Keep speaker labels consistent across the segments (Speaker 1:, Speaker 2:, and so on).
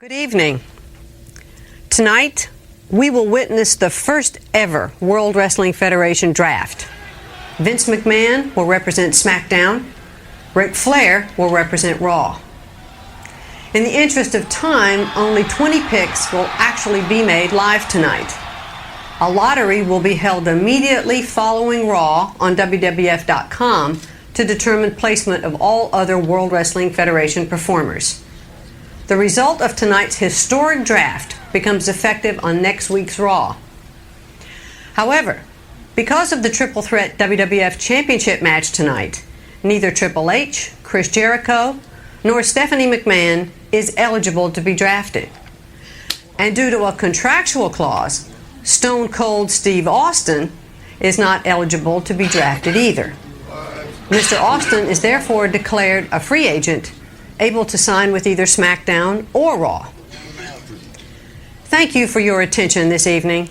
Speaker 1: Good evening. Tonight, we will witness the first ever World Wrestling Federation draft. Vince McMahon will represent SmackDown. Ric Flair will represent Raw. In the interest of time, only 20 picks will actually be made live tonight. A lottery will be held immediately following Raw on WWF.com to determine placement of all other World Wrestling Federation performers. The result of tonight's historic draft becomes effective on next week's Raw. However, because of the triple threat WWF Championship match tonight, neither Triple H, Chris Jericho, nor Stephanie McMahon is eligible to be drafted. And due to a contractual clause, Stone Cold Steve Austin is not eligible to be drafted either. Mr. Austin is therefore declared a free agent, able to sign with either SmackDown or Raw. Thank you for your attention this evening,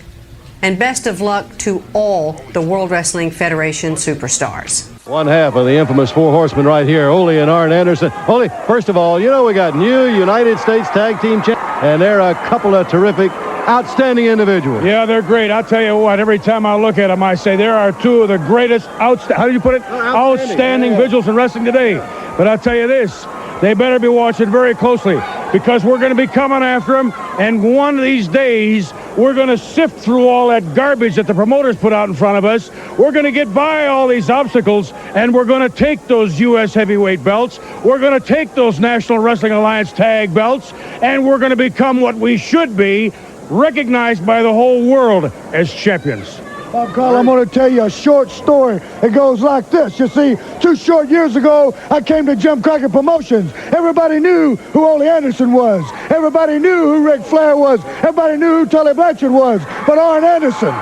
Speaker 1: and best of luck to all the World Wrestling Federation superstars.
Speaker 2: One half of the infamous Four Horsemen right here, Ole and Arn Anderson. Ole, first of all, you know we got new United States Tag Team Champions, and they're a couple of terrific, outstanding individuals.
Speaker 3: Yeah, they're great. I'll tell you what, every time I look at them, I say there are two of the greatest, how do you put it? Outstanding individuals in wrestling today. But I'll tell you this, they better be watching very closely, because we're going to be coming after them, and one of these days, we're going to sift through all that garbage that the promoters put out in front of us. We're going to get by all these obstacles, and we're going to take those U.S. heavyweight belts. We're going to take those National Wrestling Alliance tag belts, and we're going to become what we should be, recognized by the whole world as champions.
Speaker 4: Carl, I'm going to tell you a short story. It goes like this. You see, 2 short years ago, I came to Jim Crockett Promotions. Everybody knew who Ole Anderson was. Everybody knew who Ric Flair was. Everybody knew who Tully Blanchard was. But Arn Anderson,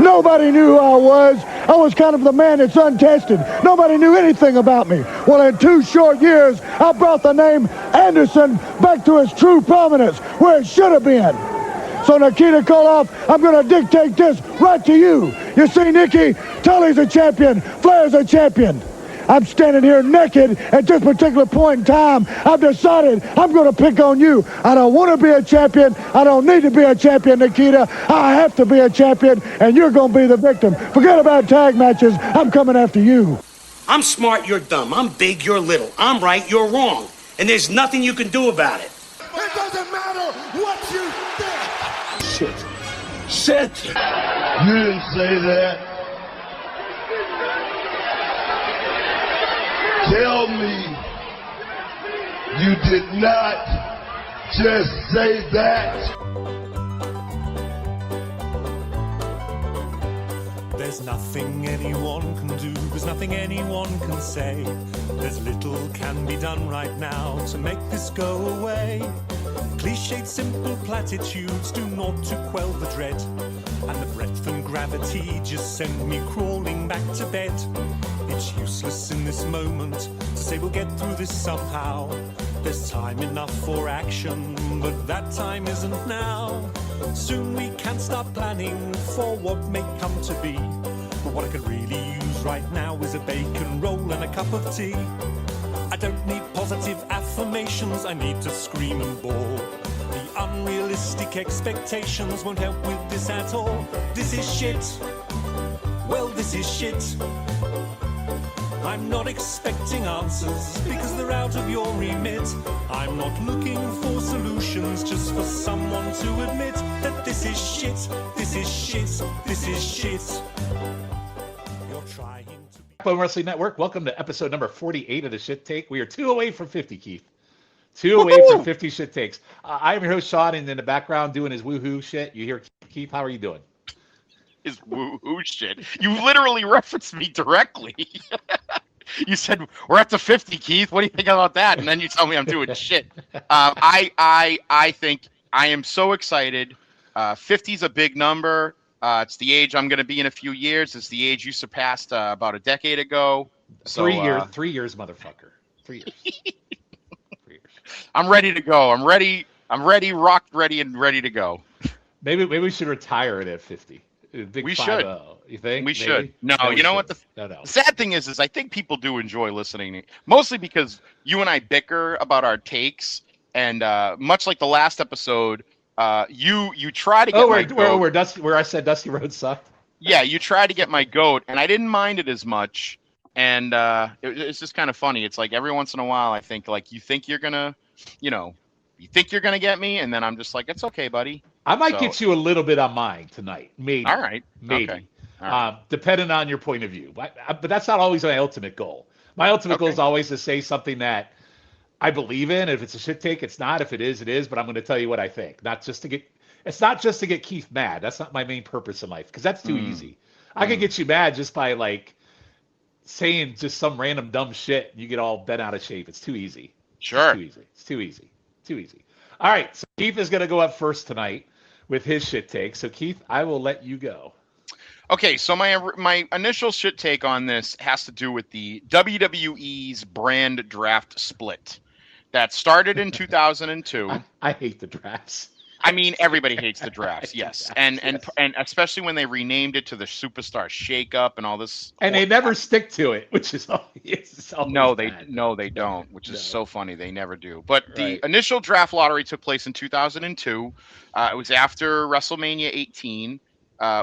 Speaker 4: nobody knew who I was. I was kind of the man that's untested. Nobody knew anything about me. Well, in 2 short years, I brought the name Anderson back to its true prominence, where it should have been. So, Nikita Koloff, I'm going to dictate this right to you. You see, Nikki, Tully's a champion, Flair's a champion. I'm standing here naked at this particular point in time. I've decided I'm going to pick on you. I don't want to be a champion. I don't need to be a champion, Nikita. I have to be a champion, and you're going to be the victim. Forget about tag matches. I'm coming after you.
Speaker 5: I'm smart, you're dumb. I'm big, you're little. I'm right, you're wrong. And there's nothing you can do about it.
Speaker 4: It doesn't matter what you think.
Speaker 5: Shit.
Speaker 4: You didn't say that. Tell me you did not just say that.
Speaker 6: There's nothing anyone can do, there's nothing anyone can say. There's little can be done right now to make this go away. Cliched simple platitudes do not to quell the dread, and the breadth and gravity just send me crawling back to bed. It's useless in this moment to say we'll get through this somehow. There's time enough for action, but that time isn't now. Soon we can start planning for what may come to be. But what I could really use right now is a bacon roll and a cup of tea. I don't need positive affirmations, I need to scream and bawl. The unrealistic expectations won't help with this at all. This is shit. Well, this is shit. I'm not expecting answers because they're out of your remit. I'm not looking for solutions, just for someone to admit that this is shit, this is shit, this is shit. You're trying to be...
Speaker 7: Pro Wrestling Network, welcome to episode number 48 of the Shit Take. We are 2 away from 50, Keith. 2 away from 50 Shit Takes. I'm your host, Shawn, and in the background doing his woohoo shit. You hear Keith, how are you doing?
Speaker 8: His woohoo shit. You literally referenced me directly. You said, we're at the 50, Keith. What do you think about that? And then you tell me I'm doing shit. I think I am so excited. 50 is a big number. It's the age I'm going to be in a few years. It's the age you surpassed about a decade ago. So,
Speaker 7: 3 years, motherfucker. 3 years. 3 years.
Speaker 8: I'm ready to go. I'm ready, rocked, ready, and ready to go.
Speaker 7: Maybe we should retire it at 50.
Speaker 8: We should.
Speaker 7: You think?
Speaker 8: We should. No, you know what? The sad thing is I think people do enjoy listening, mostly because you and I bicker about our takes, And much like the last episode, you try to get my goat.
Speaker 7: Where I said Dusty Rhodes sucked.
Speaker 8: Yeah, you tried to get my goat, and I didn't mind it as much. And it's just kind of funny. It's like every once in a while, I think like you think you're gonna get me, and then I'm just like, it's okay, buddy.
Speaker 7: I might get you a little bit on mine tonight, maybe.
Speaker 8: All right,
Speaker 7: maybe.
Speaker 8: Okay. All right.
Speaker 7: Depending on your point of view, but that's not always my ultimate goal. My ultimate goal is always to say something that I believe in. If it's a shit take, it's not. If it is, it is. But I'm going to tell you what I think. It's not just to get Keith mad. That's not my main purpose in life, because that's too easy. I can get you mad just by like saying just some random dumb shit. And you get all bent out of shape. It's too easy.
Speaker 8: Sure.
Speaker 7: It's too easy. All right. So Keith is going to go up first tonight with his shit take. So Keith, I will let you go.
Speaker 8: Okay, so my initial shit take on this has to do with the WWE's brand draft split that started in 2002.
Speaker 7: I hate the drafts.
Speaker 8: I mean, everybody hates the drafts, yes, and especially when they renamed it to the Superstar Shakeup and all this.
Speaker 7: And they never stick to it, which is always
Speaker 8: no,
Speaker 7: bad.
Speaker 8: They don't, which is so funny. They never do. But the initial draft lottery took place in 2002. It was after WrestleMania 18.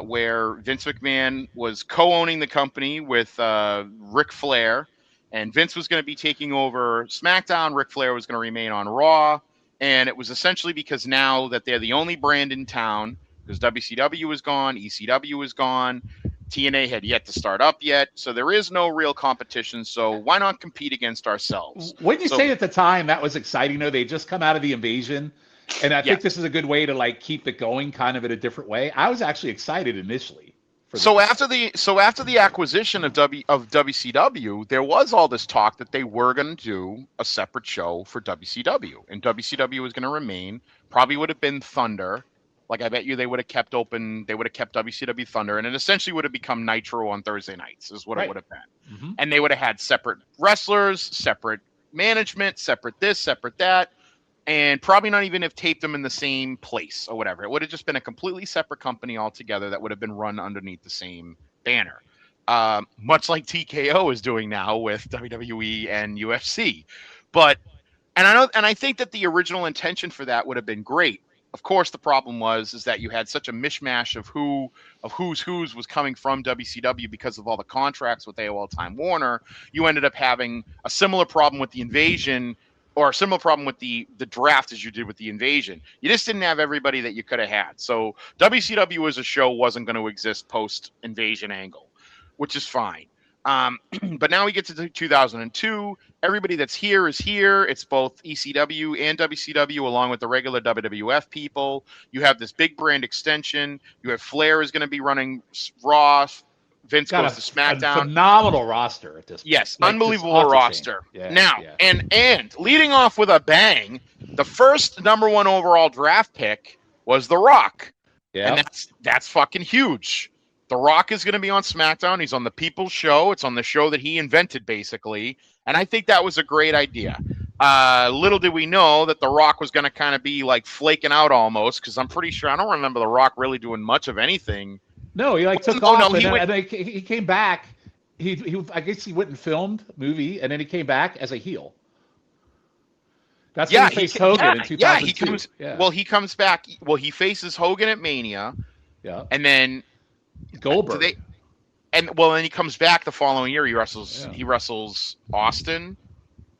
Speaker 8: Where Vince McMahon was co-owning the company with Ric Flair, and Vince was going to be taking over SmackDown. Ric Flair was going to remain on Raw, and it was essentially because now that they're the only brand in town, because WCW was gone, ECW was gone, TNA had yet to start up yet, so there is no real competition, so why not compete against ourselves?
Speaker 7: When you say at the time that was exciting, though, they just come out of the invasion. And I think this is a good way to like keep it going, kind of in a different way. I was actually excited initially.
Speaker 8: After the acquisition of WCW, there was all this talk that they were going to do a separate show for WCW, and WCW was going to remain. Probably would have been Thunder. Like I bet you they would have kept open. They would have kept WCW Thunder, and it essentially would have become Nitro on Thursday nights. Is what it would have been. Mm-hmm. And they would have had separate wrestlers, separate management, separate this, separate that. And probably not even have taped them in the same place or whatever. It would have just been a completely separate company altogether that would have been run underneath the same banner. Much like TKO is doing now with WWE and UFC. I think that the original intention for that would have been great. Of course, the problem is that you had such a mishmash of who's was coming from WCW because of all the contracts with AOL Time Warner. You ended up having a similar problem with the invasion, or a similar problem with the draft as you did with the invasion. You just didn't have everybody that you could have had. So WCW as a show wasn't going to exist post-invasion angle, which is fine. But now we get to 2002. Everybody that's here is here. It's both ECW and WCW along with the regular WWF people. You have this big brand extension. You have Flair is going to be running Raw. Vince goes to SmackDown.
Speaker 7: A phenomenal roster at this point.
Speaker 8: Yes, like, unbelievable roster. And leading off with a bang, the first number 1 overall draft pick was The Rock. Yeah. And that's fucking huge. The Rock is going to be on SmackDown. He's on the People's Show. It's on the show that he invented, basically. And I think that was a great idea. Little did we know that The Rock was going to kind of be like flaking out almost, because I'm pretty sure I don't remember The Rock really doing much of anything.
Speaker 7: No, he took off, and he came back. He I guess he went and filmed a movie, and then he came back as a heel. That's when he faced Hogan in 2002.
Speaker 8: Well, he comes back. Well, he faces Hogan at Mania.
Speaker 7: Yeah.
Speaker 8: And then
Speaker 7: Goldberg.
Speaker 8: Then he comes back the following year. He wrestles Austin.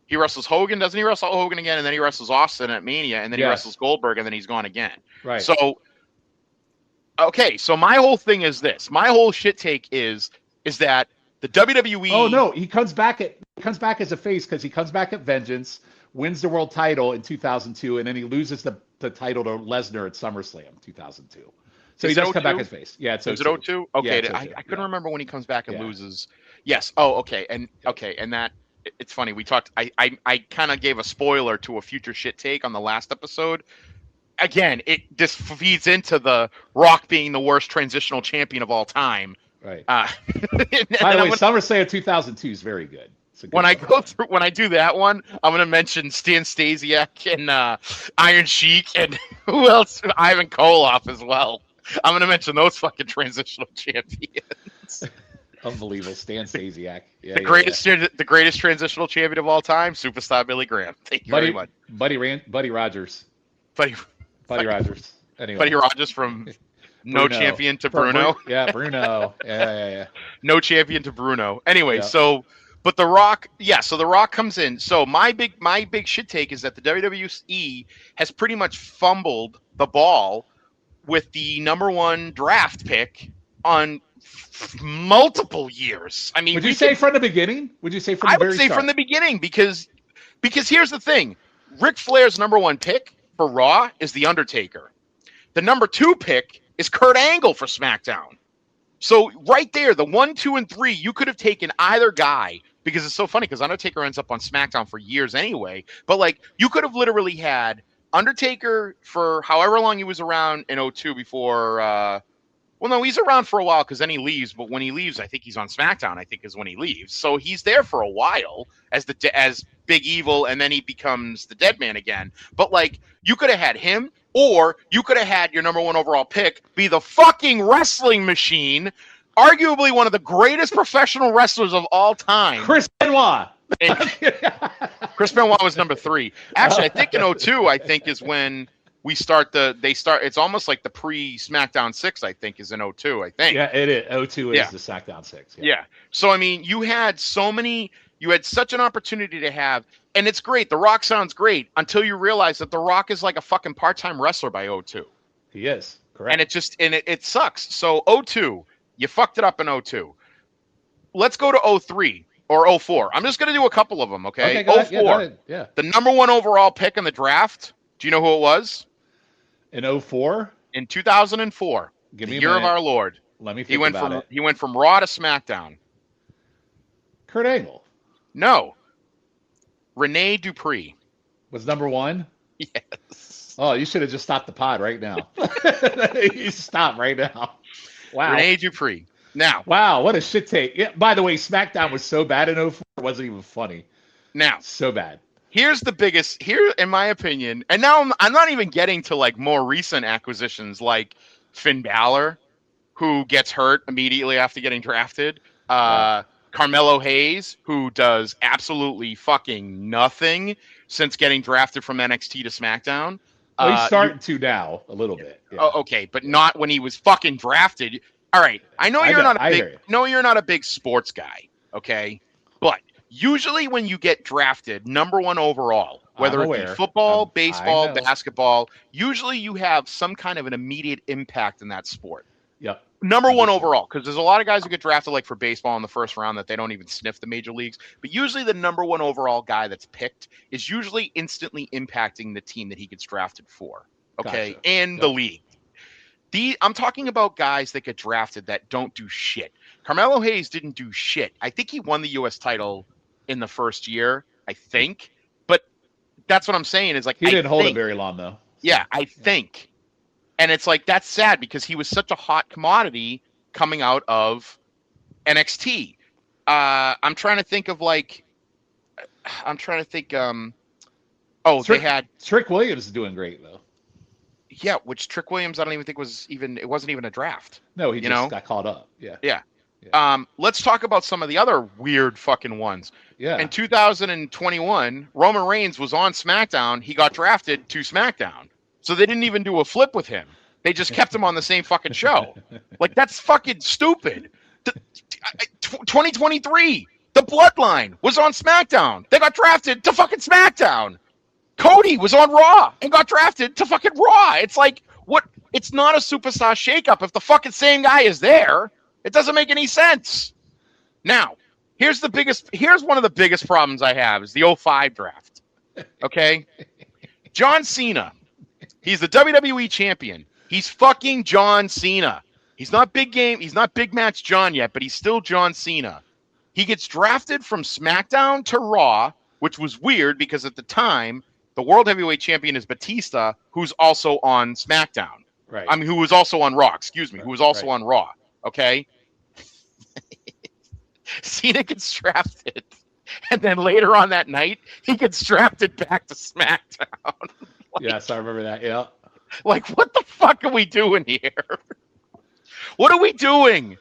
Speaker 8: He wrestles Hogan. Doesn't he wrestle Hogan again? And then he wrestles Austin at Mania, and then he wrestles Goldberg, and then he's gone again.
Speaker 7: Right.
Speaker 8: So. Okay, so my whole thing is this. My whole shit take is that the WWE.
Speaker 7: Oh no, he comes back as a face because he comes back at Vengeance, wins the world title in 2002, and then he loses the title to Lesnar at SummerSlam 2002. So he does come back as face. Yeah, it's 02.
Speaker 8: Is it 02? Okay,
Speaker 7: yeah,
Speaker 8: I couldn't remember when he comes back and loses. Yes. Oh, okay, and that. It's funny. We talked. I kind of gave a spoiler to a future shit take on the last episode. Again, it just feeds into the Rock being the worst transitional champion of all time.
Speaker 7: Right. By the way, SummerSlam 2002 is very good.
Speaker 8: When I do that one, I'm going to mention Stan Stasiak and Iron Sheik and who else? Ivan Koloff as well. I'm going to mention those fucking transitional champions.
Speaker 7: Unbelievable. Stan Stasiak. Yeah,
Speaker 8: The greatest transitional champion of all time, superstar Billy Graham. Thank you very much.
Speaker 7: Buddy Rogers.
Speaker 8: Buddy
Speaker 7: Rogers. Anyway.
Speaker 8: Buddy Rogers from no champion to Bruno.
Speaker 7: Bruno. Yeah.
Speaker 8: No champion to Bruno. Anyway, but The Rock, so The Rock comes in. So my big shit take is that the WWE has pretty much fumbled the ball with the number 1 draft pick on multiple years. I mean,
Speaker 7: would you say from the beginning? Would you say from the very start? I would say
Speaker 8: from the beginning because here's the thing. Ric Flair's number 1 pick for Raw is The Undertaker. The number 2 pick is Kurt Angle for SmackDown. So right there, the 1, 2, and 3, you could have taken either guy because it's so funny because Undertaker ends up on SmackDown for years anyway. But like you could have literally had Undertaker for however long he was around in 02 before. Well, no, he's around for a while because then he leaves. But when he leaves, I think he's on SmackDown. I think is when he leaves. So he's there for a while as Big Evil, and then he becomes the Dead Man again. But like you could have had him. Or you could have had your number 1 overall pick be the fucking wrestling machine, arguably one of the greatest professional wrestlers of all time.
Speaker 7: Chris Benoit.
Speaker 8: Chris Benoit was number 3. Actually, I think in 02, I think is when we start it's almost like the pre-SmackDown 6, I think, is in 02, I think.
Speaker 7: Yeah, it is. 02 is the SmackDown 6.
Speaker 8: Yeah. So, I mean, you had such an opportunity to have, and it's great. The Rock sounds great until you realize that The Rock is like a fucking part-time wrestler by 02.
Speaker 7: He is, correct.
Speaker 8: And it sucks. So 02, you fucked it up in 02. Let's go to 03 or 04. I'm just going to do a couple of them, okay? 04.
Speaker 7: Yeah.
Speaker 8: The number 1 overall pick in the draft, do you know who it was?
Speaker 7: In 04?
Speaker 8: In 2004.
Speaker 7: Give me
Speaker 8: the year of our Lord.
Speaker 7: Let me think about it.
Speaker 8: He went from Raw to SmackDown.
Speaker 7: Kurt Angle.
Speaker 8: No. Rene Dupree.
Speaker 7: Was number 1?
Speaker 8: Yes.
Speaker 7: Oh, you should have just stopped the pod right now. You stop right now. Wow.
Speaker 8: Rene Dupree. Now.
Speaker 7: Wow, what a shit take. Yeah, by the way, SmackDown was so bad in 04, it wasn't even funny.
Speaker 8: Now.
Speaker 7: So bad.
Speaker 8: Here's the biggest, in my opinion, and now I'm not even getting to like more recent acquisitions like Finn Balor, who gets hurt immediately after getting drafted. Carmelo Hayes, who does absolutely fucking nothing since getting drafted from NXT to SmackDown.
Speaker 7: Well, he's starting to now a little bit. Yeah.
Speaker 8: Oh, okay, but not when he was fucking drafted. All right, I know you're not a big sports guy, okay? But usually when you get drafted number 1 overall, whether it be football, baseball, basketball, usually you have some kind of an immediate impact in that sport.
Speaker 7: Yep.
Speaker 8: Number 1 overall, because there's a lot of guys who get drafted like for baseball in the first round that they don't even sniff the major leagues. But usually the number 1 overall guy that's picked is usually instantly impacting the team that he gets drafted for. Okay.
Speaker 7: Gotcha.
Speaker 8: And the league. I'm talking about guys that get drafted that don't do shit. Carmelo Hayes didn't do shit. I think he won the U.S. title in the first year, I think. But that's what I'm saying is like
Speaker 7: he didn't hold it very long though.
Speaker 8: Yeah, I think. And it's like, that's sad because he was such a hot commodity coming out of NXT. I'm trying to think. They had
Speaker 7: Trick Williams is doing great though.
Speaker 8: Yeah, which Trick Williams I don't even think it wasn't even a draft.
Speaker 7: No, he just got caught up. Yeah.
Speaker 8: Yeah. Let's talk about some of the other weird fucking ones.
Speaker 7: Yeah.
Speaker 8: In 2021, Roman Reigns was on SmackDown. He got drafted to SmackDown. So they didn't even do a flip with him. They just kept him on the same fucking show. Like, that's fucking stupid. 2023, the Bloodline was on SmackDown. They got drafted to fucking SmackDown. Cody was on Raw and got drafted to fucking Raw. It's like, what? It's not a superstar shakeup if the fucking same guy is there. It doesn't make any sense. Now, here's one of the biggest problems I have is the 05 draft. Okay? John Cena. He's the WWE champion. He's fucking John Cena. He's not big game. He's not big match John yet, but he's still John Cena. He gets drafted from SmackDown to Raw, which was weird because at the time, the World Heavyweight Champion is Batista, who's also on SmackDown.
Speaker 7: Right.
Speaker 8: I mean, who was also on Raw, excuse me, who was also on Raw. Okay? Cena gets drafted. And then later on that night, he gets drafted back to SmackDown.
Speaker 7: Yes, I remember that. Yeah.
Speaker 8: Like, what the fuck are we doing here? What are we doing?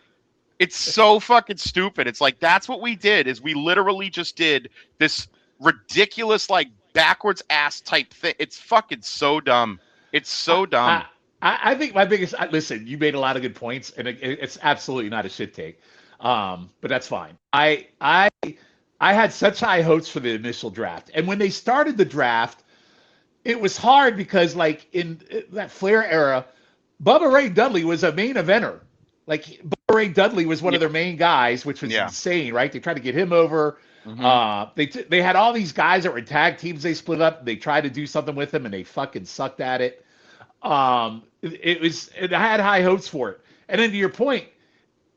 Speaker 8: It's so fucking stupid. It's like, that's what we did, is we literally just did this ridiculous, like, backwards ass type thing. It's fucking so dumb. It's so dumb.
Speaker 7: I think my biggest listen. You made a lot of good points, and it's absolutely not a shit take, but that's fine. I had such high hopes for the initial draft, and when they started the draft, it was hard because like in that Flair era, Bubba Ray Dudley was a main eventer. Like Bubba Ray Dudley was one of their main guys, which was insane, right? They tried to get him over. They had all these guys that were in tag teams. They split up. They tried to do something with them, and they fucking sucked at it. I had high hopes for it. And then to your point,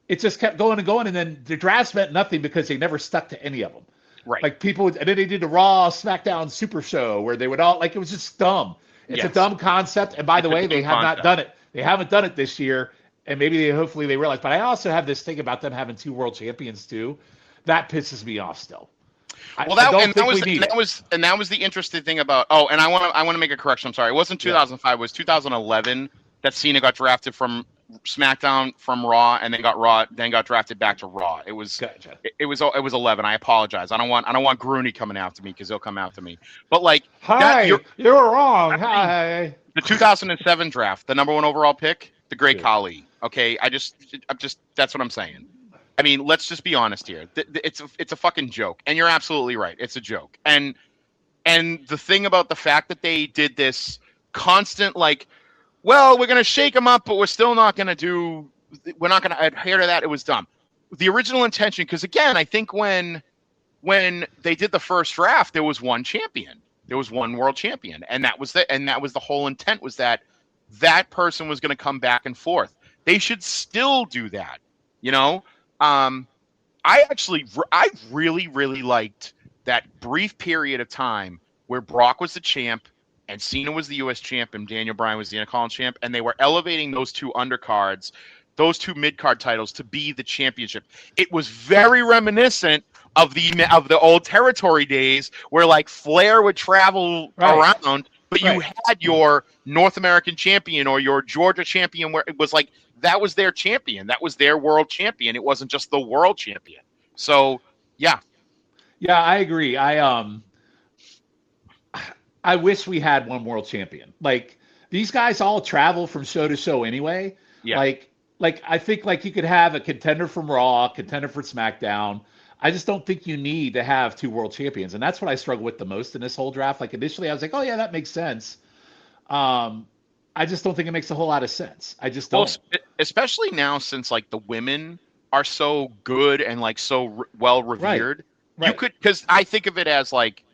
Speaker 7: it just kept going and going. And then the drafts meant nothing because they never stuck to any of them.
Speaker 8: Right.
Speaker 7: Like and then they did the Raw SmackDown Super Show where they would all, like, it was just dumb. It's a dumb concept. And by the way, they have not done it. They haven't done it this year. And maybe hopefully they realize. But I also have this thing about them having 2 world champions too. That pisses me off still.
Speaker 8: Well, that was the interesting thing about. Oh, and I want to make a correction. I'm sorry. It wasn't 2005. It was 2011 that Cena got drafted from SmackDown from Raw, and then got drafted back to Raw. It was it was 11. I apologize. I don't want Grooney coming after me because he'll come after me. But like,
Speaker 7: you're wrong. Hi.
Speaker 8: The 2007 draft, the number 1 overall pick, the Great Khali. Okay, I'm just that's what I'm saying. I mean, let's just be honest here. It's a fucking joke, and you're absolutely right. It's a joke, and the thing about the fact that they did this constant, like, well, we're gonna shake them up, but we're still not gonna adhere to that. It was dumb. The original intention, because again, I think when they did the first draft, there was one champion, there was one world champion, and that was the whole intent, was that person was gonna come back and forth. They should still do that, you know. I really, really liked that brief period of time where Brock was the champ and Cena was the U.S. champ and Daniel Bryan was the Intercontinental champ, and they were elevating those 2 undercards, those 2 mid-card titles to be the championship. It was very reminiscent of the old territory days where like Flair would travel around, but you had your North American champion or your Georgia champion, where it was like, that was their champion. That was their world champion. It wasn't just the world champion. So, yeah. Yeah, I agree. I wish we had one world champion. Like, these guys all travel from show to show anyway. Yeah. Like I think like you could have a contender from Raw, a contender for SmackDown. I just don't think you need to have 2 world champions. And that's what I struggle with the most in this whole draft. Like, initially I was like, oh yeah, that makes sense. I just don't think it makes a whole lot of sense. I just don't. Well, especially now, since like the women are so good and like so well revered. Right. You could, because I think of it as like,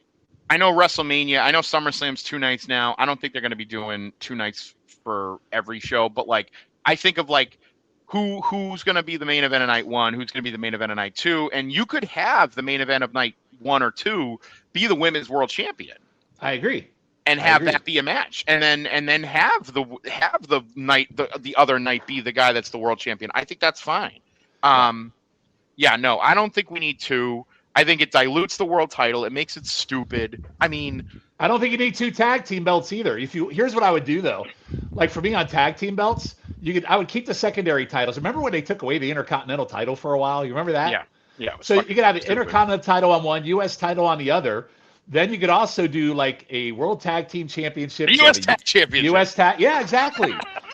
Speaker 8: I know WrestleMania, I know SummerSlam's 2 nights now. I don't think they're going to be doing 2 nights for every show, but like, I think of like who's going to be the main event of night 1, who's going to be the main event of night 2, and you could have the main event of night 1 or 2 be the women's world champion. I agree. And have that be a match, and then have the other night be the guy that's the world champion. I think that's fine. No, I don't think we need 2. I think it dilutes the world title. It makes it stupid. I mean, I don't think you need 2 tag team belts either. Here's what I would do though, like for me on tag team belts, I would keep the secondary titles. Remember when they took away the Intercontinental title for a while? You remember that? Yeah. Yeah. So you could have the Intercontinental title on one, U.S. title on the other. Then you could also do like a World Tag Team Championship. The U.S. Tag Championship. U.S. Tag, yeah, exactly.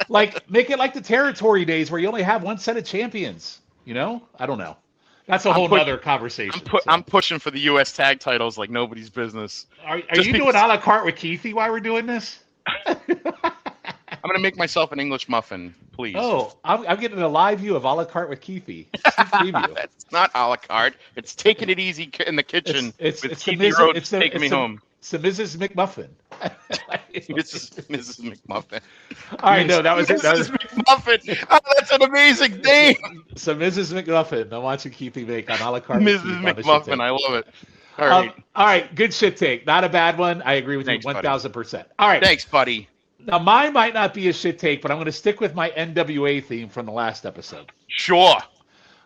Speaker 8: Like make it like the territory days where you only have one set of champions. You know, I don't know. That's a whole other conversation. I'm pushing for the U.S. Tag titles like nobody's business. Are you doing a la carte with Keithy while we're doing this? I'm going to make myself an English muffin, please. Oh, I'm getting a live view of a la carte with Keithy. It's not a la carte. It's taking it easy in the kitchen. It's Keithy Rhodes taking me home. It's a Mrs. McMuffin. Mrs. McMuffin. All right, no, that was it. Mrs. McMuffin. Oh, that's an amazing name. So Mrs. McMuffin, I'm watching Keithy make on a la carte. Mrs. McMuffin, I love it. All right, good shit take. Not a bad one. I agree with you 1,000%. All right. Thanks, buddy. Now, mine might not be a shit take, but I'm going to stick with my NWA theme from the last episode. Sure.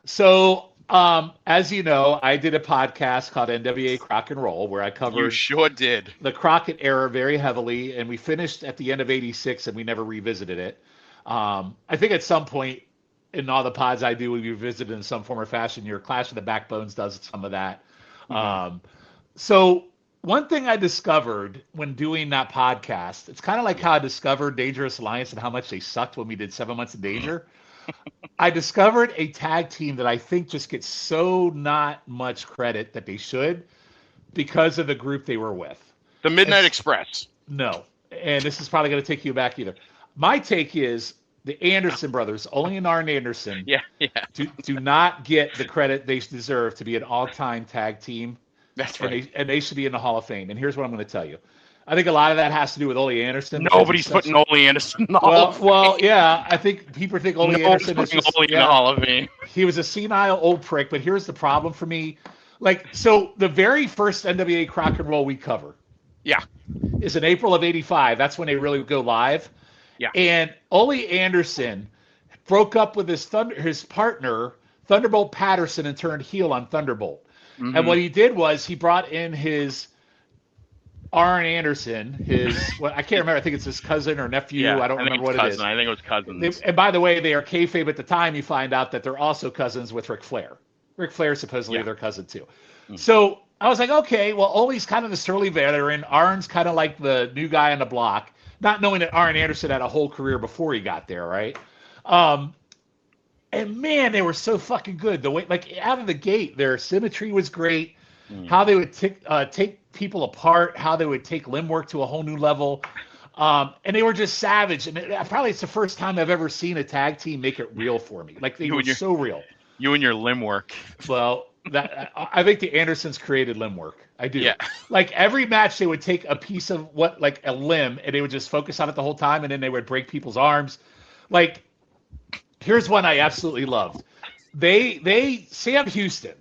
Speaker 8: So, as you know, I did a podcast called NWA Crock and Roll where I covered You sure did. The Crockett era very heavily, and we finished at the end of '86 and we never revisited it. I think at some point
Speaker 7: in all the pods I do, we visit in some form or fashion. Your Clash of the Backbones does some of that. So one thing I discovered when doing that podcast, it's kind of like how I discovered Dangerous Alliance and how much they sucked when we did 7 Months of Danger. I discovered a tag team that I think just gets so not much credit that they should because of the group they were with.
Speaker 8: The Midnight Express.
Speaker 7: No. And this is probably going to take you back either. My take is the Anderson brothers, Ole and Arn Anderson, do not get the credit they deserve to be an all-time tag team.
Speaker 8: That's right.
Speaker 7: And they should be in the Hall of Fame. And here's what I'm going to tell you. I think a lot of that has to do with Ole Anderson.
Speaker 8: Nobody's putting Ole Anderson in the Hall of Fame.
Speaker 7: Well, yeah. I think people think Ole Anderson is just,
Speaker 8: Ole in the Hall of Fame.
Speaker 7: He was a senile old prick, but here's the problem for me. Like, so the very first NWA Crock and Roll we cover is in April of 85. That's when they really go live.
Speaker 8: Yeah.
Speaker 7: And Ole Anderson broke up with his partner, Thunderbolt Patterson, and turned heel on Thunderbolt. Mm-hmm. And what he did was he brought in his Arn Anderson, I can't remember. I think it's his cousin or nephew. I don't remember what it is.
Speaker 8: I think it was cousins.
Speaker 7: And by the way, they are kayfabe at the time. You find out that they're also cousins with Ric Flair. Ric Flair supposedly their cousin too. Mm-hmm. So I was like, okay, well, Ole's kind of the surly veteran. Arn's kind of like the new guy on the block. Not knowing that Arn Anderson had a whole career before he got there, right? And man, they were so fucking good. The way, like out of the gate, their symmetry was great. How they would take people apart, how they would take limb work to a whole new level, and they were just savage. And probably it's the first time I've ever seen a tag team make it real for me. Like they were so real.
Speaker 8: You and your limb work.
Speaker 7: Well, I think the Andersons created limb work. I do.
Speaker 8: Yeah.
Speaker 7: Like every match, they would take a piece of like a limb, and they would just focus on it the whole time, and then they would break people's arms. Like, here's one I absolutely loved. Sam Houston,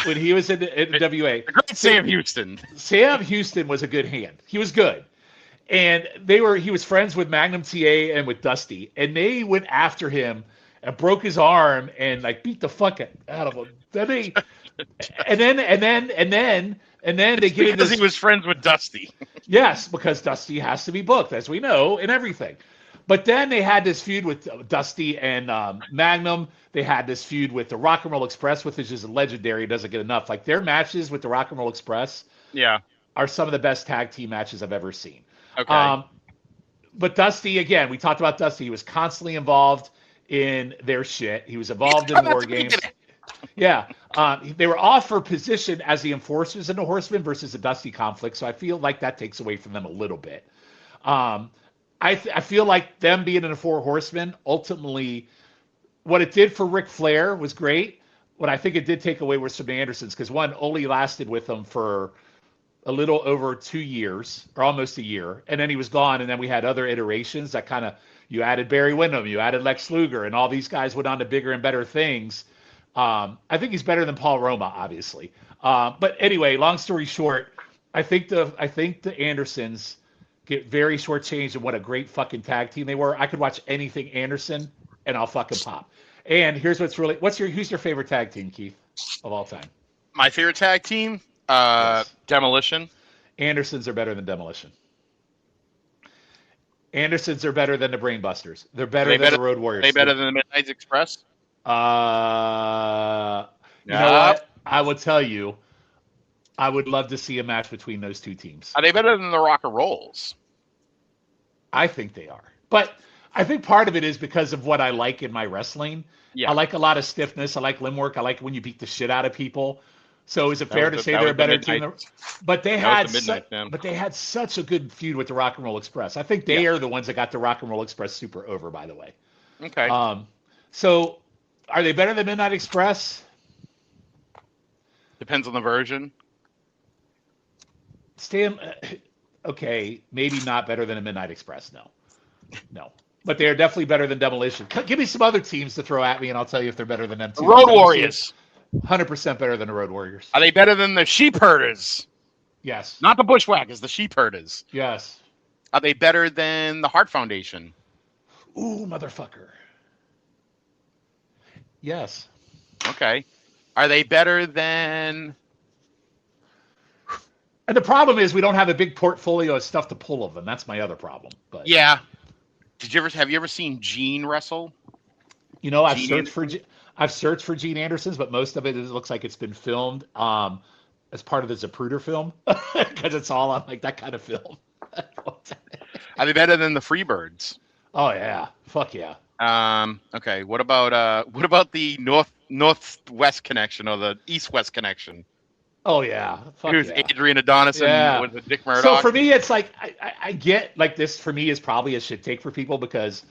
Speaker 7: when he was in the WA.
Speaker 8: The great Sam Houston.
Speaker 7: Sam Houston was a good hand. He was good. And he was friends with Magnum TA and with Dusty, and they went after him and broke his arm and like beat the fuck out of him. Then they get
Speaker 8: because he was friends with Dusty.
Speaker 7: Yes, because Dusty has to be booked, as we know, and everything. But then they had this feud with Dusty and Magnum. They had this feud with the Rock and Roll Express, which is just legendary. It doesn't get enough. Like their matches with the Rock and Roll Express, are some of the best tag team matches I've ever seen.
Speaker 8: Okay.
Speaker 7: But Dusty, again, we talked about Dusty. He was constantly involved in their shit. He was involved in war games. Yeah. They were off for position as the enforcers in the Horsemen versus the Dusty conflict. So I feel like that takes away from them a little bit. I feel like them being in the Four Horsemen, ultimately, what it did for Ric Flair was great. What I think it did take away was from the Andersons, because one, Ole lasted with them for a little over 2 years, or almost a year, and then he was gone, and then we had other iterations that kind of, you added Barry Windham, you added Lex Luger, and all these guys went on to bigger and better things. I think he's better than Paul Roma, obviously. But anyway, long story short, I think the Andersons get very shortchanged in what a great fucking tag team they were. I could watch anything Anderson, and I'll fucking pop. And here's who's your favorite tag team, Keith, of all time?
Speaker 8: My favorite tag team? Demolition.
Speaker 7: Andersons are better than Demolition. Andersons are better than the Brainbusters. They're better than the Road Warriors.
Speaker 8: Are they better than the Midnight Express?
Speaker 7: You know what? I will tell you, I would love to see a match between those two teams.
Speaker 8: Are they better than the Rock and Rolls?
Speaker 7: I think they are. But I think part of it is because of what I like in my wrestling. Yeah. I like a lot of stiffness. I like limb work. I like when you beat the shit out of people. So is it fair to say they're a better team? But they had such a good feud with the Rock and Roll Express. I think they are the ones that got the Rock and Roll Express super over, by the way.
Speaker 8: Okay.
Speaker 7: So are they better than Midnight Express?
Speaker 8: Depends on the version.
Speaker 7: Okay, maybe not better than a Midnight Express. No. But they are definitely better than Demolition. Give me some other teams to throw at me, and I'll tell you if they're better than them too.
Speaker 8: Road Warriors.
Speaker 7: 100% better than the Road Warriors.
Speaker 8: Are they better than the Sheep Herders?
Speaker 7: Yes.
Speaker 8: Not the Bushwhackers, the Sheep Herders.
Speaker 7: Yes.
Speaker 8: Are they better than the Hart Foundation?
Speaker 7: Ooh, motherfucker. Yes.
Speaker 8: Okay. Are they better than...
Speaker 7: And the problem is we don't have a big portfolio of stuff to pull of them. That's my other problem. But
Speaker 8: yeah. Have you ever seen Gene wrestle?
Speaker 7: You know, I've searched for Gene Anderson's, but most of it looks like it's been filmed as part of the Zapruder film because it's all on like that kind of film.
Speaker 8: Are they better than the Freebirds?
Speaker 7: Oh yeah, fuck yeah.
Speaker 8: Okay. What about the northwest connection or the east-west connection?
Speaker 7: Oh yeah, fuck
Speaker 8: Who's
Speaker 7: yeah.
Speaker 8: Adrian Adonis and was it Dick Murdoch?
Speaker 7: So for me, it's like I get like this. For me, is probably a shit take for people because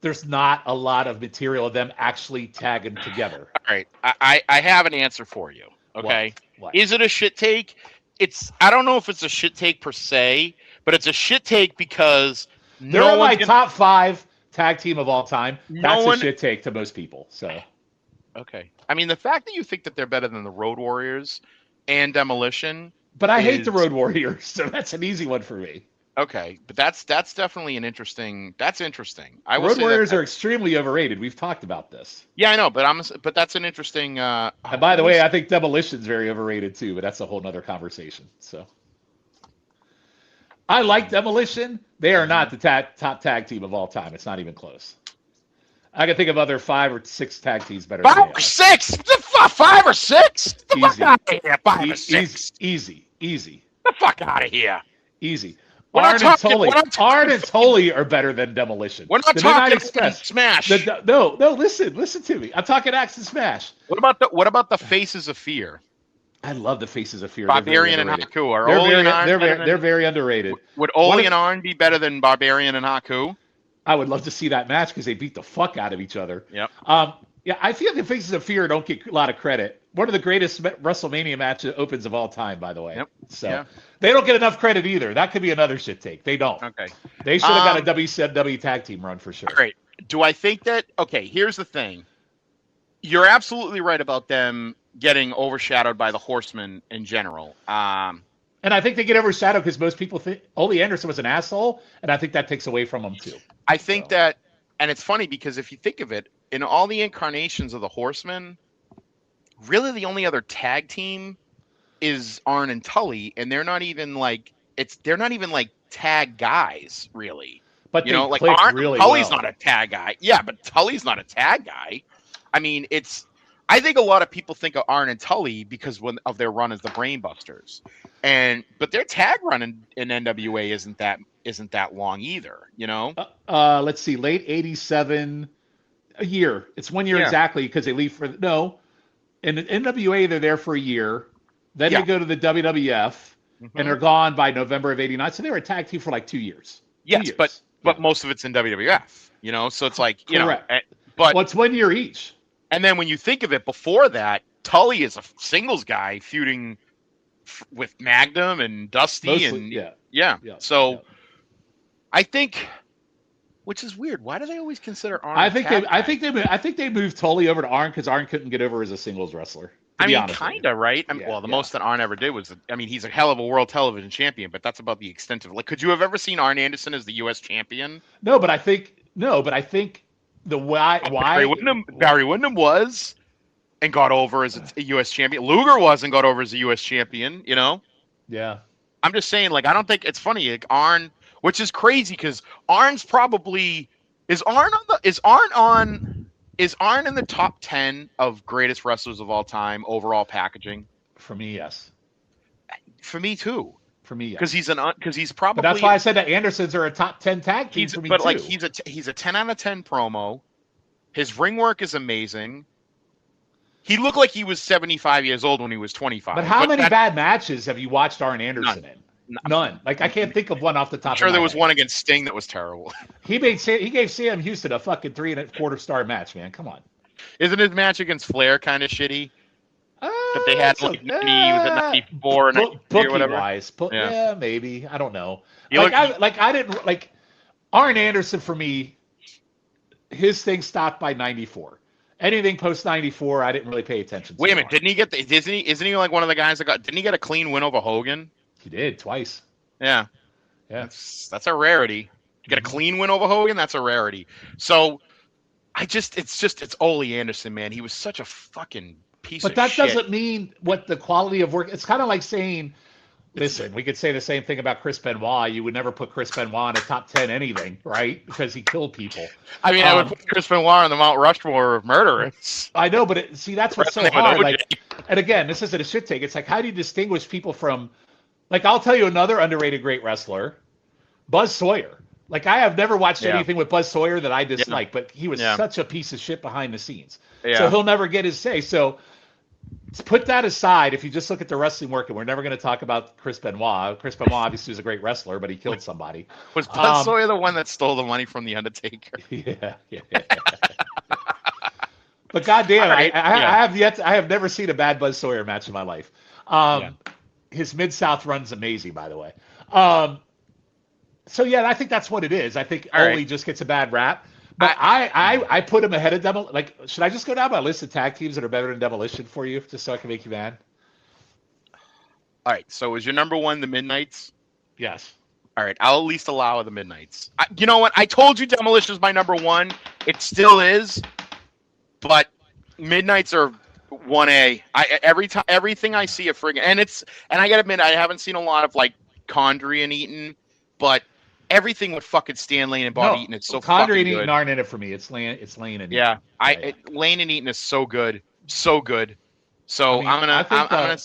Speaker 7: there's not a lot of material of them actually tagging together.
Speaker 8: All right, I have an answer for you. Okay,
Speaker 7: What?
Speaker 8: Is it a shit take? I don't know if it's a shit take per se, but it's a shit take because
Speaker 7: they're in my top 5 tag team of all time. That's a shit take to most people. So
Speaker 8: okay, I mean the fact that you think that they're better than the Road Warriors and Demolition,
Speaker 7: but I hate the Road Warriors, so that's an easy one for me.
Speaker 8: Okay, but that's definitely an interesting. That's interesting.
Speaker 7: Road Warriors are extremely overrated. We've talked about this.
Speaker 8: Yeah, I know, but that's an interesting.
Speaker 7: And by the way, I think Demolition's very overrated too, but that's a whole nother conversation. So I like Demolition. They are not the top tag team of all time. It's not even close. I can think of other 5 or 6 tag teams better.
Speaker 8: 5 or 6? 5 or 6? Get the fuck out of here. 5 or 6.
Speaker 7: Easy.
Speaker 8: Get the fuck out of here.
Speaker 7: Easy. Arn and Tully are better than Demolition.
Speaker 8: We're not talking Smash.
Speaker 7: No, listen to me. I'm talking Axe and Smash.
Speaker 8: What about the Faces of Fear?
Speaker 7: I love the Faces of Fear.
Speaker 8: Barbarian and Haku.
Speaker 7: They're very underrated.
Speaker 8: Would Ole and Arn be better than Barbarian and Haku?
Speaker 7: I would love to see that match because they beat the fuck out of each other.
Speaker 8: Yep.
Speaker 7: Yeah, I feel the Faces of Fear don't get a lot of credit. One of the greatest WrestleMania matches opens of all time, by the way.
Speaker 8: Yep.
Speaker 7: So they don't get enough credit either. That could be another shit take. They don't.
Speaker 8: Okay.
Speaker 7: They should have got a WCW tag team run for sure.
Speaker 8: Great. Do I think that? Okay. Here's the thing. You're absolutely right about them getting overshadowed by the Horsemen in general.
Speaker 7: And I think they get overshadowed because most people think Ole Anderson was an asshole, and I think that takes away from them too.
Speaker 8: I think that, and it's funny because if you think of it, in all the incarnations of the Horsemen, really the only other tag team is Arn and Tully, and they're not even like tag guys, really.
Speaker 7: But
Speaker 8: you know, like Tully's not a tag guy. Yeah, but Tully's not a tag guy. I mean, I think a lot of people think of Arn and Tully because of their run as the Brainbusters, but their tag run in NWA isn't that long either. You know.
Speaker 7: Let's see, late '87, a year. It's 1 year exactly because they leave for in the NWA they're there for a year, then they go to the WWF, and they're gone by November of '89. So they were a tag team for like 2 years.
Speaker 8: Yes, 2 years. But most of it's in WWF. You know, so it's like
Speaker 7: correct. But it's 1 year each.
Speaker 8: And then when you think of it, before that, Tully is a singles guy feuding with Magnum and Dusty. So I think, which is weird. Why do they always consider Arn? I
Speaker 7: think they moved Tully over to Arn because Arn couldn't get over as a singles wrestler.
Speaker 8: I mean, kind of, right? I mean, the most that Arn ever did was, he's a hell of a world television champion, but that's about the extent of it. Like, could you have ever seen Arn Anderson as the U.S. champion?
Speaker 7: No, but I think the why
Speaker 8: Barry Windham was and got over as a U.S. champion. Luger was and got over as a U.S. champion. You know?
Speaker 7: Yeah.
Speaker 8: I'm just saying, like, I don't think it's funny. Like Arn, which is crazy because Arn's probably is Arn in the top 10 of greatest wrestlers of all time overall packaging?
Speaker 7: For me, yes.
Speaker 8: For me too.
Speaker 7: For me,
Speaker 8: because he's probably.
Speaker 7: But that's why I said that Andersons are a top 10 tag team for me
Speaker 8: but
Speaker 7: too.
Speaker 8: Like he's a 10 out of 10 promo. His ring work is amazing. He looked like he was 75 years old when he was 25.
Speaker 7: But how many bad matches have you watched Arn Anderson in? None. Like I can't think of one off the top.
Speaker 8: I'm sure there was one against Sting that was terrible.
Speaker 7: He gave Sam Houston a fucking 3 1/4 star match, man. Come on.
Speaker 8: Isn't his match against Flair kind of shitty? That they had he was at 94 or 93 or whatever.
Speaker 7: Wise, yeah, maybe. I don't know. I didn't like Arn Anderson for me. His thing stopped by 94. Anything post 94, I didn't really pay attention to.
Speaker 8: Wait a minute, didn't he get isn't he like one of the guys that didn't he get a clean win over Hogan?
Speaker 7: He did twice.
Speaker 8: Yeah. That's a rarity. You get a clean win over Hogan, that's a rarity. So it's Ole Anderson, man. He was such a fucking piece of shit.
Speaker 7: But that doesn't mean what the quality of work. It's kind of like saying Listen, we could say the same thing about Chris Benoit. You would never put Chris Benoit in a top 10 anything, right? Because he killed people.
Speaker 8: I mean, I would put Chris Benoit on the Mount Rushmore of murderers.
Speaker 7: I know, but see, that's what's so hard. Like, and again, this isn't a shit take. It's like, how do you distinguish people from, like, I'll tell you another underrated great wrestler, Buzz Sawyer. Like, I have never watched anything with Buzz Sawyer that I dislike, but he was such a piece of shit behind the scenes. So he'll never get his say. So put that aside. If you just look at the wrestling work, and we're never going to talk about Chris Benoit. Chris Benoit obviously is a great wrestler, but he killed somebody.
Speaker 8: Was Buzz Sawyer the one that stole the money from the Undertaker?
Speaker 7: Yeah. But goddamn, right. I have never seen a bad Buzz Sawyer match in my life. His Mid-South run's amazing, by the way. So yeah, I think that's what it is. I think Ole just gets a bad rap. But I put him ahead of Demolition. Like, should I just go down my list of tag teams that are better than Demolition for you, just so I can make you mad?
Speaker 8: All right. So is your number one the Midnights?
Speaker 7: Yes.
Speaker 8: All right. I'll at least allow the Midnights. You know what? I told you Demolition is my number one. It still is. But Midnights are 1A. Everything I see a friggin' and I gotta admit I haven't seen a lot of like Condrey and Eaton, but everything with fucking Stan Lane and Bobby Eaton, it's so fucking good.
Speaker 7: Condrey and Eaton aren't in it for me. It's Lane and Eaton.
Speaker 8: Yeah, Lane and Eaton is so good, so good. So I'm gonna.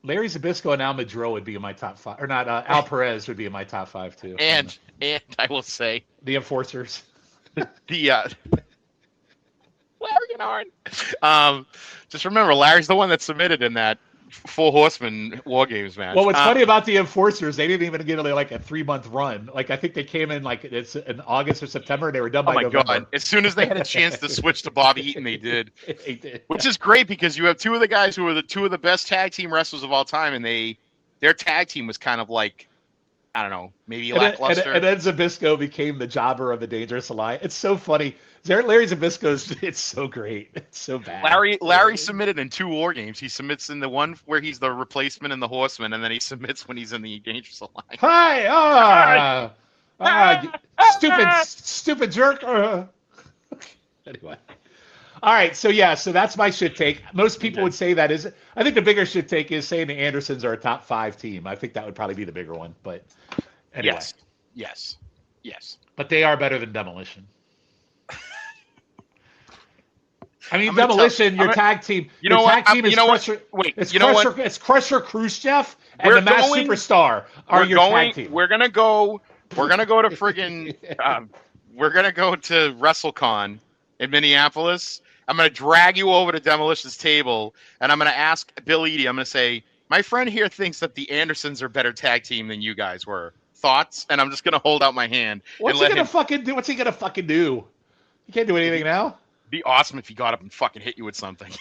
Speaker 7: Larry Zbyszko and Al Madro would be in my top 5, or not? Al Perez would be in my top 5 too.
Speaker 8: And I will say
Speaker 7: the Enforcers,
Speaker 8: Larry and Arn. Just remember, Larry's the one that submitted in that Four Horsemen War Games match.
Speaker 7: Well, what's funny about the Enforcers, they didn't even get like a 3-month run. Like, I think they came in like it's in August or September, and they were done by November. God.
Speaker 8: As soon as they had a chance to switch to Bobby Eaton, they did.
Speaker 7: They did.
Speaker 8: Which is great because you have two of the guys who are the two of the best tag team wrestlers of all time, and their tag team was kind of like, I don't know, maybe lackluster.
Speaker 7: And then Zbyszko became the jobber of the Dangerous Alliance. It's so funny. Larry Zbyszko's, it's so great. It's so bad.
Speaker 8: Larry submitted in 2 War Games. He submits in the one where he's the replacement in the Horseman, and then he submits when he's in the Dangerous Alliance.
Speaker 7: Hi! Stupid jerk. Anyway. All right, so that's my shit take. Most people would say that is. I think the bigger shit take is saying the Andersons are a top 5 team. I think that would probably be the bigger one. But anyway.
Speaker 8: Yes.
Speaker 7: But they are better than Demolition. I mean, Demolition, your tag team.
Speaker 8: You know what?
Speaker 7: Team is
Speaker 8: Crusher. Wait, you know what?
Speaker 7: It's Crusher Khrushchev and the Masked Superstar are your tag team.
Speaker 8: We're gonna go to friggin'. We're gonna go to WrestleCon in Minneapolis. I'm gonna drag you over to Demolition's table, and I'm gonna ask Bill Eadie. I'm gonna say, my friend here thinks that the Andersons are better tag team than you guys were. Thoughts? And I'm just gonna hold out my hand.
Speaker 7: What's he gonna fucking do? He can't do anything now.
Speaker 8: Be awesome if he got up and fucking hit you with something.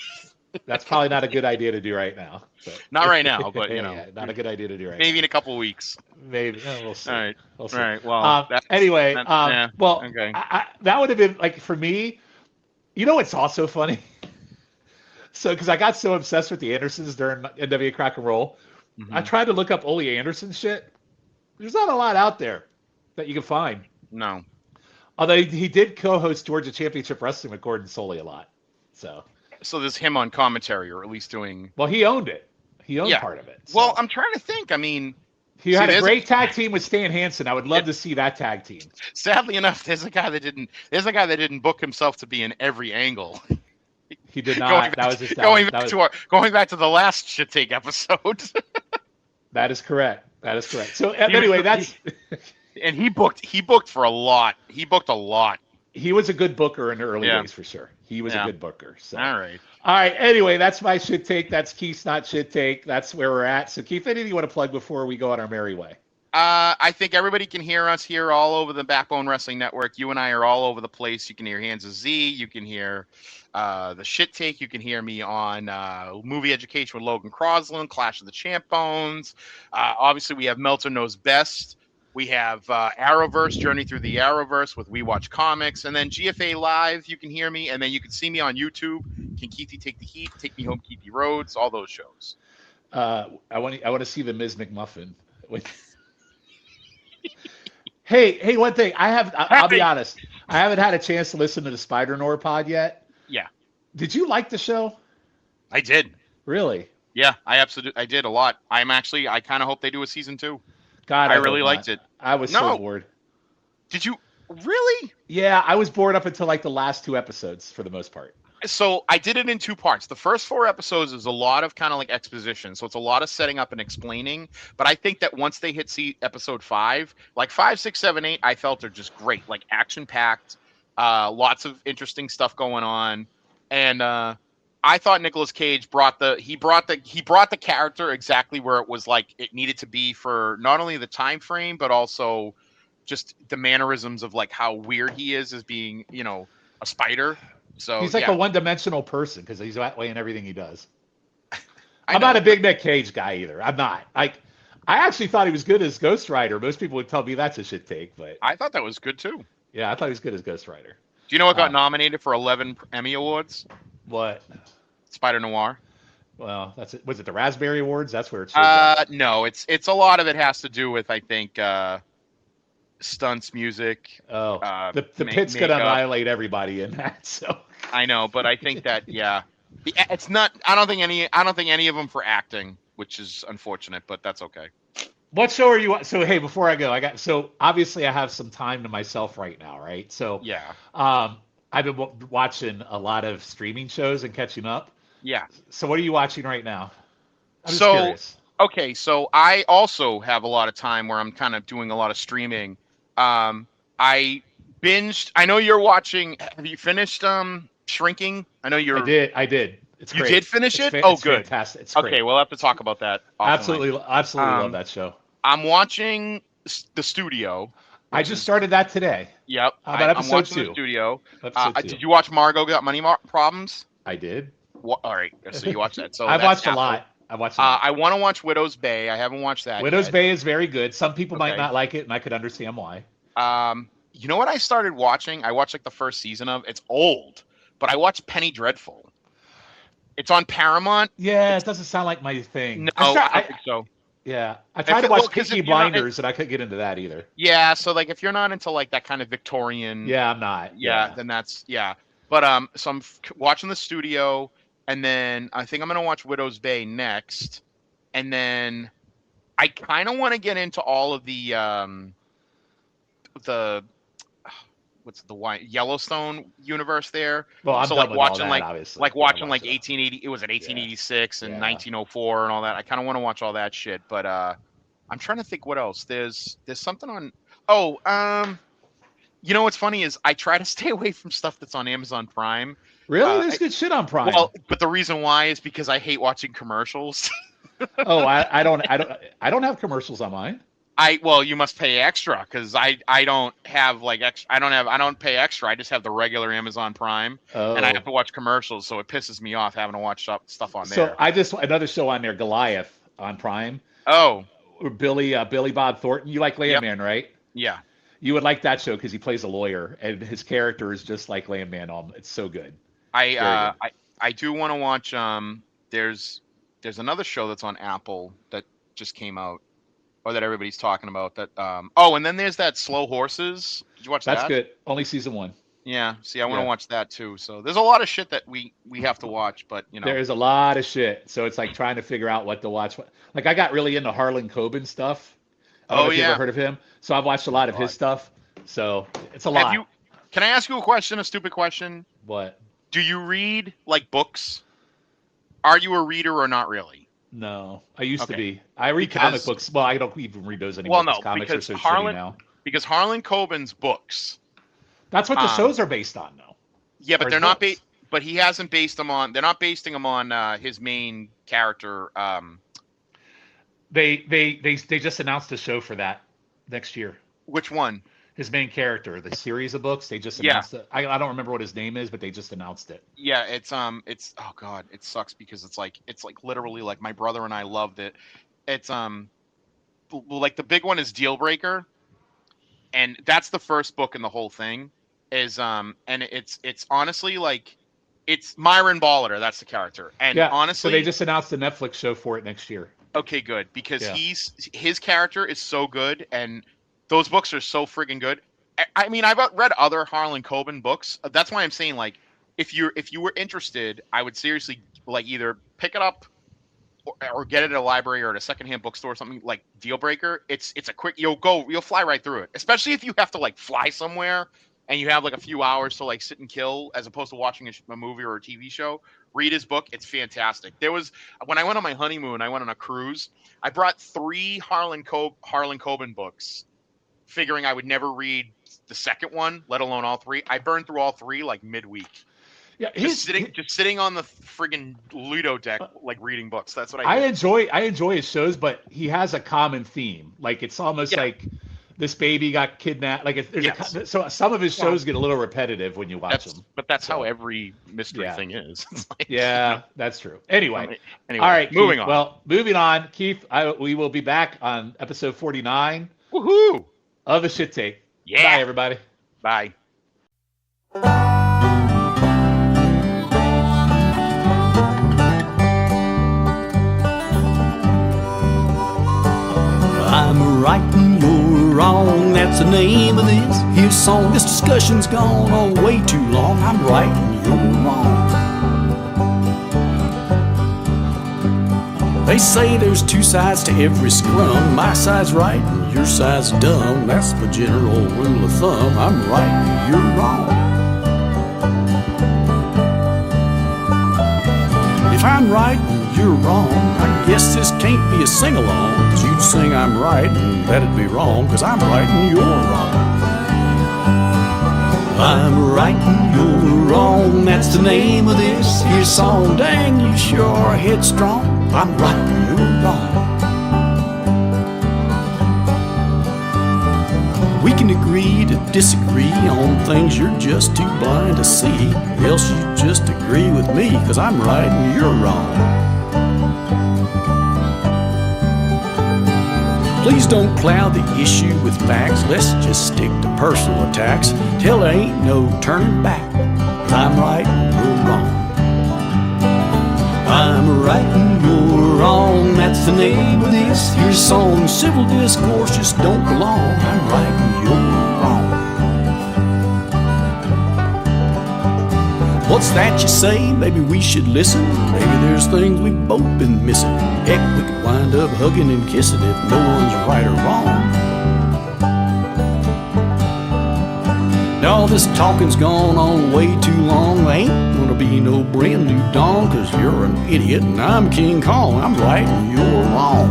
Speaker 7: That's probably not a good idea to do right now. So.
Speaker 8: Not right now, but
Speaker 7: not a good idea to do right now.
Speaker 8: Maybe in a couple of weeks.
Speaker 7: Maybe. We'll see.
Speaker 8: All right.
Speaker 7: We'll see.
Speaker 8: All right. Well.
Speaker 7: Anyway.
Speaker 8: Okay.
Speaker 7: That would have been like for me. You know what's also funny? So because I got so obsessed with the Andersons during NWA Crack and Roll, I tried to look up Ole Anderson shit. There's not a lot out there that you can find.
Speaker 8: No.
Speaker 7: Although he did co-host Georgia Championship Wrestling with Gordon Soley a lot. So
Speaker 8: there's him on commentary, or at least doing...
Speaker 7: Well, he owned it. He owned part of it. So.
Speaker 8: Well, I'm trying to think. I mean...
Speaker 7: He had a great tag team with Stan Hansen. I would love to see that tag team.
Speaker 8: Sadly enough, there's a guy that didn't book himself to be in every angle.
Speaker 7: He did not.
Speaker 8: Going back to the last shit take episode.
Speaker 7: That is correct. So anyway, that's...
Speaker 8: And he booked for a lot. He booked a lot.
Speaker 7: He was a good booker in the early days for sure. He was a good booker. So.
Speaker 8: All right.
Speaker 7: Anyway, that's my shit take. That's Keith's not shit take. That's where we're at. So Keith, anything you want to plug before we go on our merry way?
Speaker 8: I think everybody can hear us here all over the Backbone Wrestling Network. You and I are all over the place. You can hear Hands of Z. You can hear the shit take. You can hear me on Movie Education with Logan Crosland, Clash of the Champ Bones. Obviously, we have Meltzer Knows Best. We have Arrowverse, Journey Through the Arrowverse with We Watch Comics. And then GFA Live, you can hear me. And then you can see me on YouTube. Can Keithy Take the Heat? Take Me Home, Keithy Rhodes. All those shows.
Speaker 7: I want to see the Ms. McMuffin. Hey, one thing. I'll be honest. I haven't had a chance to listen to the Spider Nor pod yet.
Speaker 8: Yeah.
Speaker 7: Did you like the show?
Speaker 8: I did.
Speaker 7: Really?
Speaker 8: Yeah, I did a lot. I kind of hope they do a season 2.
Speaker 7: God,
Speaker 8: I really
Speaker 7: hope
Speaker 8: liked
Speaker 7: not.
Speaker 8: it.
Speaker 7: I was so bored.
Speaker 8: Did you really?
Speaker 7: Yeah, I was bored up until like the last 2 episodes for the most part.
Speaker 8: So I did it in 2 parts. The first 4 episodes is a lot of kind of like exposition. So it's a lot of setting up and explaining. But I think that once they hit episode 5, like 5, 6, 7, 8, I felt are just great, like action packed, lots of interesting stuff going on, and I thought Nicolas Cage brought the character exactly where it was like it needed to be for not only the time frame but also just the mannerisms of like how weird he is as being, a spider. So
Speaker 7: He's like a one-dimensional person because he's that way in everything he does.
Speaker 8: I'm
Speaker 7: not a big Nick Cage guy either. I'm not. I actually thought he was good as Ghost Rider. Most people would tell me that's a shit take, but
Speaker 8: I thought that was good too.
Speaker 7: Yeah, I thought he was good as Ghost Rider.
Speaker 8: Do you know what got nominated for 11 Emmy Awards?
Speaker 7: What?
Speaker 8: Spider Noir.
Speaker 7: Well, that's it. Was it the Raspberry Awards? That's where it should go.
Speaker 8: No, it's a lot of it has to do with, I think, stunts, music.
Speaker 7: The pit's gonna annihilate everybody in that. So
Speaker 8: I know, but I think that it's not. I don't think any of them for acting, which is unfortunate, but that's okay.
Speaker 7: What show are you? So hey, before I go, obviously I have some time to myself right now, right? So
Speaker 8: yeah,
Speaker 7: I've been watching a lot of streaming shows and catching up.
Speaker 8: Yeah.
Speaker 7: So what are you watching right now? I'm just curious.
Speaker 8: Okay, so I also have a lot of time where I'm kind of doing a lot of streaming. I binged. I know you're watching. Have you finished Shrinking? I know you're.
Speaker 7: I did. It's great.
Speaker 8: You did finish it?
Speaker 7: It's
Speaker 8: good.
Speaker 7: Fantastic. It's
Speaker 8: okay,
Speaker 7: great.
Speaker 8: we'll have to talk about that.
Speaker 7: Absolutely love that show.
Speaker 8: I'm watching The Studio.
Speaker 7: I just started that today.
Speaker 8: Yep.
Speaker 7: How about episode
Speaker 8: I'm watching
Speaker 7: 2?
Speaker 8: The Studio.
Speaker 7: Episode 2.
Speaker 8: Did you watch Margot Got Money Problems?
Speaker 7: I did.
Speaker 8: All right, so you watched that. So
Speaker 7: I've watched a lot.
Speaker 8: I want to watch Widow's Bay. I haven't watched that.
Speaker 7: Widow's Bay is very good. Some people might not like it, and I could understand why.
Speaker 8: You know what I started watching? I watched like the first season of. It's old, but I watched Penny Dreadful. It's on Paramount.
Speaker 7: Yeah, it doesn't sound like my thing.
Speaker 8: No, I don't think so.
Speaker 7: Yeah, I tried to watch Peaky Blinders, and I couldn't get into that either.
Speaker 8: Yeah, so like if you're not into like that kind of Victorian.
Speaker 7: Yeah, I'm not.
Speaker 8: Yeah, then that's But so I'm watching The Studio, and then I think I'm gonna watch Widow's Bay next, and then I kind of want to get into all of the what's the Yellowstone universe there.
Speaker 7: Well, I'm
Speaker 8: so
Speaker 7: like
Speaker 8: watching
Speaker 7: all that,
Speaker 8: like
Speaker 7: obviously.
Speaker 8: like watching like 1880. It was at 1886 and 1904 and all that. I kind of want to watch all that shit, but I'm trying to think what else. There's something on. You know what's funny is I try to stay away from stuff that's on Amazon Prime.
Speaker 7: Really, there's good shit on Prime.
Speaker 8: Well, but the reason why is because I hate watching commercials.
Speaker 7: I don't have commercials on mine.
Speaker 8: Well, you must pay extra because I don't have like I don't pay extra. I just have the regular Amazon Prime, and I have to watch commercials, so it pisses me off having to watch stuff on there.
Speaker 7: So another show on there, Goliath on Prime.
Speaker 8: Oh,
Speaker 7: Billy Bob Thornton. You like Landman, right?
Speaker 8: Yeah.
Speaker 7: You would like that show because he plays a lawyer, and his character is just like Landman. It's so good.
Speaker 8: I do want to watch. There's another show that's on Apple that just came out. Or that everybody's talking about that. And then there's that Slow Horses. Did you watch that?
Speaker 7: That's good. Only season 1.
Speaker 8: Yeah. See, I want to watch that too. So there's a lot of shit that we have to watch, but
Speaker 7: there's a lot of shit. So it's like trying to figure out what to watch. Like I got really into Harlan Coben stuff. I don't know if you ever heard of him. So I've watched a lot of his stuff. So it's a lot.
Speaker 8: Can I ask you a question? A stupid question.
Speaker 7: What?
Speaker 8: Do you read like books? Are you a reader or not really?
Speaker 7: No, I used to be. I read comic books. Well, I don't even read those anymore.
Speaker 8: Well, no,
Speaker 7: comics
Speaker 8: because
Speaker 7: are so shitty now.
Speaker 8: Because Harlan Coben's books.
Speaker 7: That's what the shows are based on, though.
Speaker 8: Yeah, but they're not based. But he hasn't based them on. They're not basing them on his main character.
Speaker 7: They just announced a show for that next year.
Speaker 8: Which one?
Speaker 7: His main character, the series of books. They just announced it. I don't remember what his name is, but they just announced it.
Speaker 8: Yeah, it's oh god, it sucks because it's like literally like my brother and I loved it. It's like the big one is Deal Breaker, and that's the first book in the whole thing. And it's honestly like it's Myron Balliter, that's the character. And honestly,
Speaker 7: so they just announced a Netflix show for it next year.
Speaker 8: Okay, good, because his character is so good and those books are so friggin' good. I mean, I've read other Harlan Coben books. That's why I'm saying, like, if you were interested, I would seriously like either pick it up or get it at a library or at a secondhand bookstore or something like Deal Breaker, it's a quick, you'll fly right through it. Especially if you have to like fly somewhere and you have like a few hours to like sit and kill, as opposed to watching a movie or a TV show. Read his book; it's fantastic. When I went on my honeymoon, I went on a cruise. I brought 3 Harlan Coben books, figuring I would never read the second one, let alone all 3. I burned through all 3 like midweek. Yeah, just sitting on the friggin' Ludo deck, like reading books. That's what I did.
Speaker 7: I enjoy his shows, but he has a common theme. Like it's almost like this baby got kidnapped. Like so some of his shows get a little repetitive when you watch them.
Speaker 8: But that's how every mystery thing is.
Speaker 7: That's true. Anyway, all right,
Speaker 8: moving on.
Speaker 7: Well, moving on, Keith. We will be back on episode 49.
Speaker 8: Woohoo!
Speaker 7: Of the Shit Take.
Speaker 8: Yeah.
Speaker 7: Bye, everybody.
Speaker 8: Bye.
Speaker 9: I'm right and you're wrong, that's the name of this here song. This discussion's gone on way too long. I'm right and you're wrong. They say there's 2 sides to every scrum. My side's right and your side's dumb. That's the general rule of thumb. I'm right and you're wrong. If I'm right and you're wrong, I guess this can't be a sing-along. 'Cause you'd sing I'm right and that'd be wrong, 'cause I'm right and you're wrong. I'm right and you're wrong, that's the name of this here song. Dang, you sure are headstrong. I'm right and you're wrong. We can agree to disagree on things you're just too blind to see. Else you just agree with me, 'cause I'm right and you're wrong. Please don't cloud the issue with facts. Let's just stick to personal attacks till there ain't no turning back. 'Cause I'm right and you're wrong. I'm right and you're wrong, that's the name of this here song. Civil discourse just don't belong. I'm right and you're wrong. What's that you say? Maybe we should listen. Maybe there's things we've both been missing. Heck, we could wind up hugging and kissing if no one's right or wrong. Now all this talking's gone on way too long. There ain't gonna be no brand new dawn, 'cause you're an idiot and I'm King Kong. I'm right and you're wrong.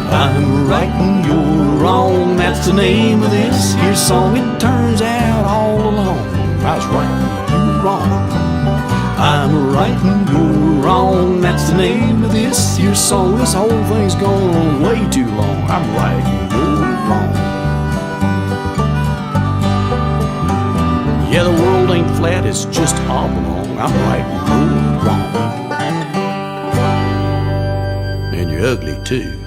Speaker 9: I'm right and you're wrong, that's the name of this here song. It turns out all along I was right and you were wrong. I'm right and you're wrong, that's the name of this here song. This whole thing's gone on way too long. I'm right and you're wrong. Yeah, the world ain't flat, it's just oblong. I'm right and you're wrong. And you're ugly too.